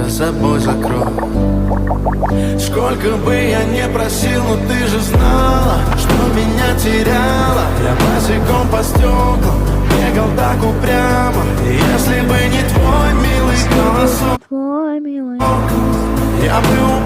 за собой закрой. Сколько бы я не просил, но ты же знала, что меня теряла. Я босиком по стеклам бегал так упрямо. Если бы не твой милый голосок, Твой милый. я бы